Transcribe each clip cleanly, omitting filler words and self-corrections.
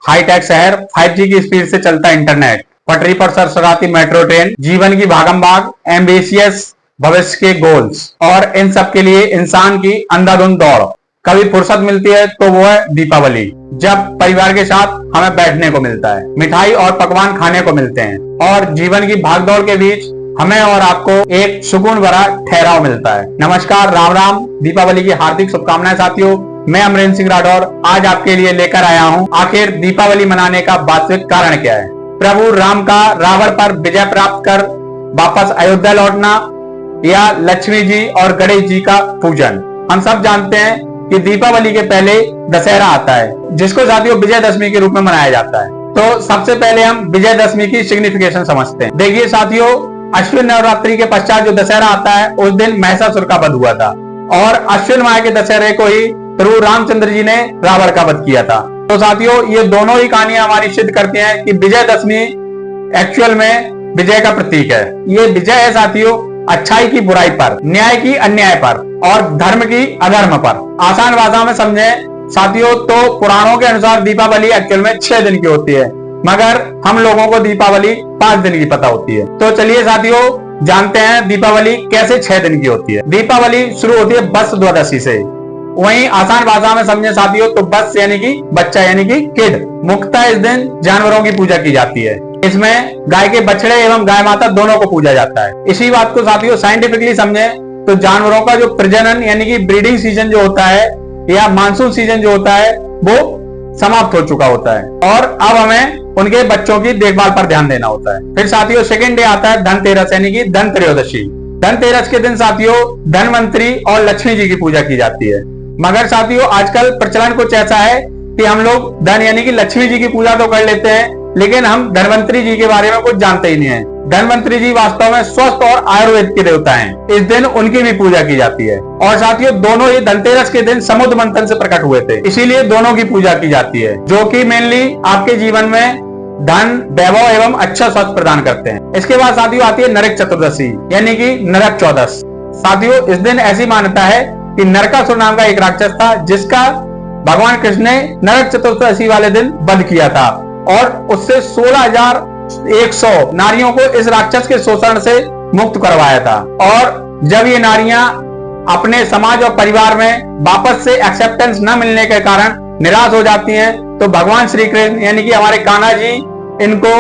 Hi tech शहर, 5G की speed से चलता इंटरनेट, पटरी पर सरसराती मेट्रो ट्रेन, जीवन की भागम-भाग, एम्बिशियस भविष्य के गोल्स, और इन सब के लिए इंसान की अंधाधुंध दौड़। कभी फुर्सत मिलती है तो वो है दीपावली, जब परिवार के साथ हमें बैठने को मिलता है, मिठाई और पकवान खाने को मिलते हैं और जीवन की भागदौड़ के बीच हमें और आपको एक सुकून भरा ठहराव मिलता है। नमस्कार, राम राम, दीपावली की हार्दिक शुभकामनाएं साथियों। मैं अमरेंद्र सिंह राठौर आज आपके लिए लेकर आया हूं आखिर दीपावली मनाने का वास्तविक कारण क्या है। प्रभु राम का रावण पर विजय प्राप्त कर वापस अयोध्या लौटना या लक्ष्मी जी और गणेश जी का पूजन। हम सब जानते हैं कि दीपावली के पहले दशहरा आता है, जिसको साथियों विजयदशमी के रूप में मनाया जाता है। तो सबसे पहले हम विजयदशमी की सिग्निफिकेशन समझते हैं। देखिए साथियों, अश्विन नवरात्रि के पश्चात जो दशहरा आता है उस दिन महिषासुर का वध हुआ था और अश्विन माह के दशहरे को ही प्रभु रामचंद्र जी ने रावण का वध किया था। तो साथियों, ये दोनों ही कहानियां हमारी सिद्ध करती हैं कि विजयदशमी एक्चुअल में विजय का प्रतीक है। ये विजय है साथियों अच्छाई की बुराई पर, न्याय की अन्याय पर और धर्म की अधर्म पर। आसान भाषा में समझे साथियों तो पुराणों के अनुसार दीपावली एक्चुअल में 6 दिन की होती है, मगर हम लोगों को दीपावली 5 दिन की पता होती है। तो चलिए साथियों जानते हैं दीपावली कैसे 6 दिन की होती है। दीपावली शुरू होती है बस द्वादशी से। वहीं आसान भाषा में समझे साथियों तो बस यानी कि बच्चा यानी कि किड। मुख्यतः इस दिन जानवरों की पूजा की जाती है। इसमें गाय के बछड़े एवं गाय माता दोनों को पूजा जाता है। इसी बात को साथियों साइंटिफिकली समझे तो जानवरों का जो प्रजनन यानी कि ब्रीडिंग सीजन जो होता है या मानसून सीजन जो होता है वो समाप्त हो चुका होता है और अब हमें उनके बच्चों की देखभाल पर ध्यान देना होता है। फिर साथियों सेकेंड डे आता है धनतेरस यानी कि धन त्रयोदशी। धनतेरस के दिन साथियों धनवंतरी और लक्ष्मी जी की पूजा की जाती है। मगर साथियों आजकल प्रचलन कुछ ऐसा है कि हम लोग धन यानी कि लक्ष्मी जी की पूजा तो कर लेते हैं, लेकिन हम धनवंतरी जी के बारे में कुछ जानते ही नहीं है। धनवंतरी जी वास्तव में स्वस्थ और आयुर्वेद के देवता हैं। इस दिन उनकी भी पूजा की जाती है और साथियों दोनों ही धनतेरस के दिन समुद्र मंथन से प्रकट हुए थे, इसीलिए दोनों की पूजा की जाती है, जो कि मेनली आपके जीवन में धन, वैभव एवं अच्छा स्वास्थ्य प्रदान करते हैं। इसके बाद साथियों आती है नरक चतुर्दशी यानी कि नरक चौदस। साथियों इस दिन ऐसी मान्यता है कि नरकासुर नाम का एक राक्षस था, जिसका भगवान कृष्ण ने नरक चतुर्दशी वाले दिन वध किया था और उससे 16,100 नारियों को इस राक्षस के शोषण से मुक्त करवाया था। और जब ये नारियां अपने समाज और परिवार में वापस से एक्सेप्टेंस न मिलने के कारण निराश हो जाती हैं, तो भगवान श्री कृष्ण यानी कि हमारे कान्हा जी इनको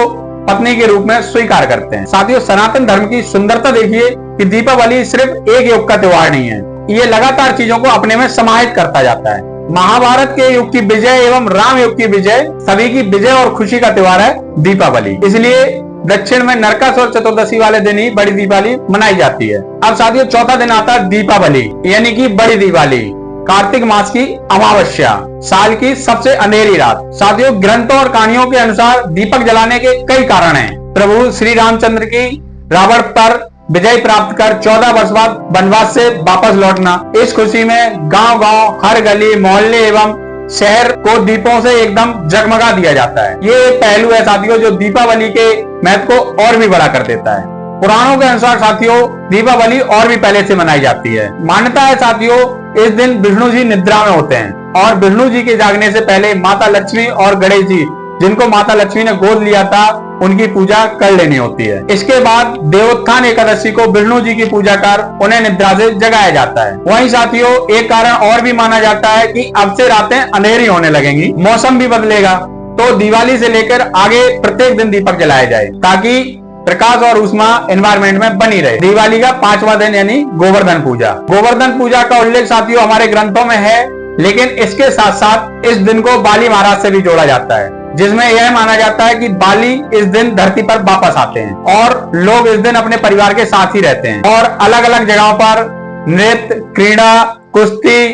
पत्नी के रूप में स्वीकार करते हैं। साथियों सनातन धर्म की सुंदरता देखिए कि दीपावली सिर्फ एक युग का त्योहार नहीं है, ये लगातार चीजों को अपने में समाहित करता जाता है। महाभारत के युग की विजय एवं राम युग की विजय, सभी की विजय और खुशी का त्योहार है दीपावली। इसलिए दक्षिण में नरकासुर चतुर्दशी वाले दिन ही बड़ी दीपावली मनाई जाती है। अब साथियों चौथा दिन आता है दीपावली यानी कि बड़ी दिवाली, कार्तिक मास की अमावस्या, साल की सबसे अंधेरी रात। साथियों ग्रंथों और कहानियों के अनुसार दीपक जलाने के कई कारण हैं। प्रभु श्री रामचंद्र की रावण पर विजय प्राप्त कर 14 वर्ष बाद वनवास से वापस लौटना, इस खुशी में गांव-गांव, हर गली, मोहल्ले एवं शहर को दीपों से एकदम जगमगा दिया जाता है। ये एक पहलू है साथियों जो दीपावली के महत्व को और भी बड़ा कर देता है। पुराणों के अनुसार साथियों दीपावली और भी पहले से मनाई जाती है। मान्यता है साथियों इस दिन विष्णु जी निद्रा में होते हैं और विष्णु जी के जागने से पहले माता लक्ष्मी और गणेश जी, जिनको माता लक्ष्मी ने गोद लिया था, उनकी पूजा कर लेनी होती है। इसके बाद देवोत्थान एकादशी को विष्णु जी की पूजा कर उन्हें निद्रा से जगाया जाता है। वहीं साथियों एक कारण और भी माना जाता है कि अब से रातें अंधेरी होने लगेंगी, मौसम भी बदलेगा, तो दिवाली से लेकर आगे प्रत्येक दिन दीपक जलाए जाए ताकि प्रकाश और ऊष्मा एनवायरमेंट में बनी रहे। दिवाली का 5वां दिन यानी गोवर्धन पूजा। गोवर्धन पूजा का उल्लेख साथियों हमारे ग्रंथों में है, लेकिन इसके साथ साथ इस दिन को बाली महाराज से भी जोड़ा जाता है, जिसमें यह माना जाता है कि बाली इस दिन धरती पर वापस आते हैं और लोग इस दिन अपने परिवार के साथ ही रहते हैं और अलग अलग जगहों पर नृत्य, क्रीड़ा, कुश्ती,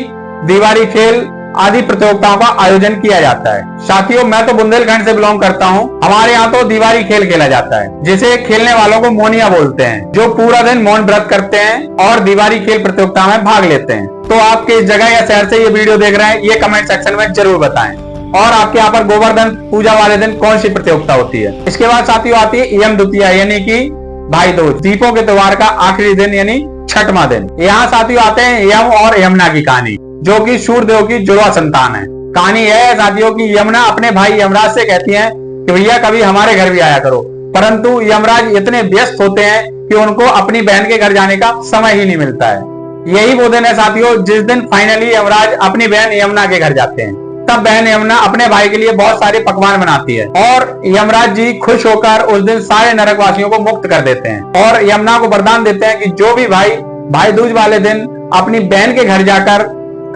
दीवारी खेल आदि प्रतियोगिताओं का आयोजन किया जाता है। साथियों मैं तो बुंदेलखंड से बिलोंग करता हूँ। हमारे यहाँ तो दीवारी खेल खेला जाता है, जिसे खेलने वालों को मोनिया बोलते हैं, जो पूरा दिन मौन व्रत करते हैं और दीवारी खेल प्रतियोगिता में भाग लेते हैं। तो आप किस जगह या शहर से ये वीडियो देख रहे हैं ये कमेंट सेक्शन में जरूर बताएं और आपके यहाँ पर गोवर्धन पूजा वाले दिन कौन सी प्रतियोगिता होती है। इसके बाद साथियों आती है यम द्वितीया यानी कि भाई दूज, दीपों के त्योहार का आखिरी दिन यानी छठवां दिन। यहाँ साथियों आते हैं यम और यमुना की कहानी, जो कि सूर्यदेव की जुड़वा संतान है। कहानी यह है साथियों कि यमुना अपने भाई यमराज से कहती है कि भैया कभी हमारे घर भी आया करो, परंतु यमराज इतने व्यस्त होते हैं कि उनको अपनी बहन के घर जाने का समय ही नहीं मिलता है। यही वो दिन है साथियों जिस दिन फाइनली यमराज अपनी बहन यमुना के घर जाते हैं। तब बहन यमुना अपने भाई के लिए बहुत सारे पकवान बनाती है और यमराज जी खुश होकर उस दिन सारे नरकवासियों को मुक्त कर देते हैं और यमुना को वरदान देते हैं कि जो भी भाई दूज वाले दिन अपनी बहन के घर जाकर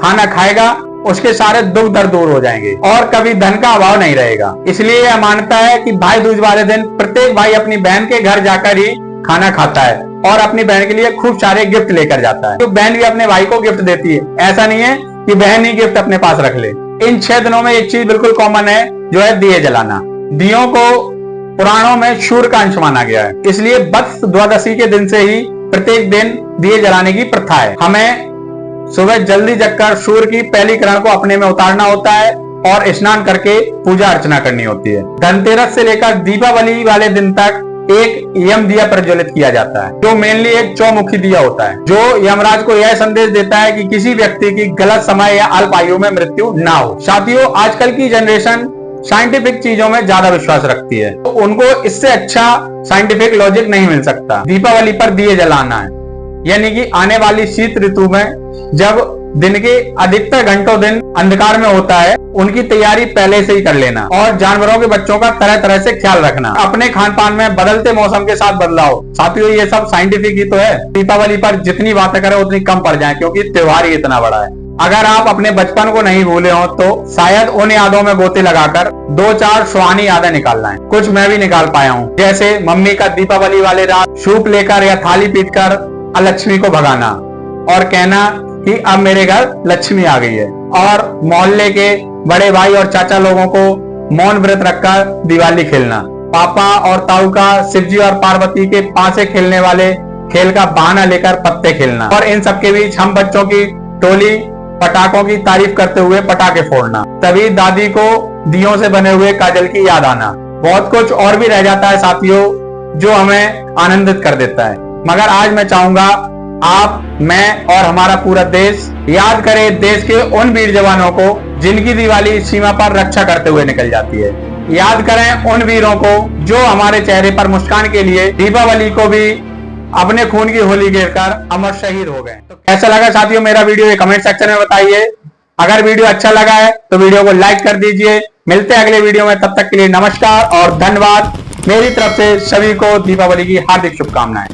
खाना खाएगा उसके सारे दुख दर्द दूर हो जाएंगे और कभी धन का अभाव नहीं रहेगा। इसलिए यह मानता है कि भाई दूज वाले दिन प्रत्येक भाई अपनी बहन के घर जाकर ही खाना खाता है और अपनी बहन के लिए खूब सारे गिफ्ट लेकर जाता है। तो बहन भी अपने भाई को गिफ्ट देती है, ऐसा नहीं है कि बहन ही गिफ्ट अपने पास रख ले। इन 6 दिनों में एक चीज बिल्कुल कॉमन है जो है दिए जलाना। दियों को पुराणों में सूर्य का अंश माना गया है, इसलिए वत्स द्वादशी के दिन से ही प्रत्येक दिन दिए जलाने की प्रथा है। हमें सुबह जल्दी जगकर सूर्य की पहली किरण को अपने में उतारना होता है और स्नान करके पूजा अर्चना करनी होती है। धनतेरस से लेकर दीपावली वाले दिन तक एक यम दिया प्रज्वलित किया जाता है जो मेनली एक चौमुखी दिया होता है जो यमराज को यह संदेश देता है कि किसी व्यक्ति की गलत समय या अल्प आयु में मृत्यु ना हो। साथियों, आजकल की जनरेशन साइंटिफिक चीजों में ज्यादा विश्वास रखती है, तो उनको इससे अच्छा साइंटिफिक लॉजिक नहीं मिल सकता। दीपावली पर दिए जलाना है, यानी कि आने वाली शीत ऋतु में जब दिन के अधिकतर घंटों दिन अंधकार में होता है, उनकी तैयारी पहले से ही कर लेना और जानवरों के बच्चों का तरह तरह से ख्याल रखना। अपने खान पान में बदलते मौसम के साथ बदलाव। साथियों, ये सब साइंटिफिक ही तो है। दीपावली पर जितनी बातें करें उतनी कम पड़ जाए क्योंकि त्योहार ही इतना बड़ा है। अगर आप अपने बचपन को नहीं भूले हो तो शायद उन यादों में गोते लगाकर 2-4 सुहानी यादें निकालना है। कुछ मैं भी निकाल पाया हूँ, जैसे मम्मी का दीपावली वाले रात सूप लेकर या थाली पीटकर अलक्ष्मी को भगाना और कहना कि अब मेरे घर लक्ष्मी आ गई है, और मोहल्ले के बड़े भाई और चाचा लोगों को मौन व्रत रखकर दिवाली खेलना। पापा और ताऊ का शिवजी और पार्वती के पासे खेलने वाले खेल का बहाना लेकर पत्ते खेलना और इन सबके बीच हम बच्चों की टोली पटाखों की तारीफ करते हुए पटाखे फोड़ना। तभी दादी को दियों से बने हुए काजल की याद आना। बहुत कुछ और भी रह जाता है साथियों जो हमें आनंदित कर देता है, मगर आज मैं चाहूंगा आप, मैं और हमारा पूरा देश याद करे देश के उन वीर जवानों को जिनकी दिवाली सीमा पर रक्षा करते हुए निकल जाती है। याद करें उन वीरों को जो हमारे चेहरे पर मुस्कान के लिए दीपावली को भी अपने खून की होली गिरकर अमर शहीद हो गए। तो कैसा लगा साथियों मेरा वीडियो, ये कमेंट सेक्शन में बताइए। अगर वीडियो अच्छा लगा है तो वीडियो को लाइक कर दीजिए। मिलते हैं अगले वीडियो में, तब तक के लिए नमस्कार और धन्यवाद। मेरी तरफ से सभी को दीपावली की हार्दिक शुभकामनाएं।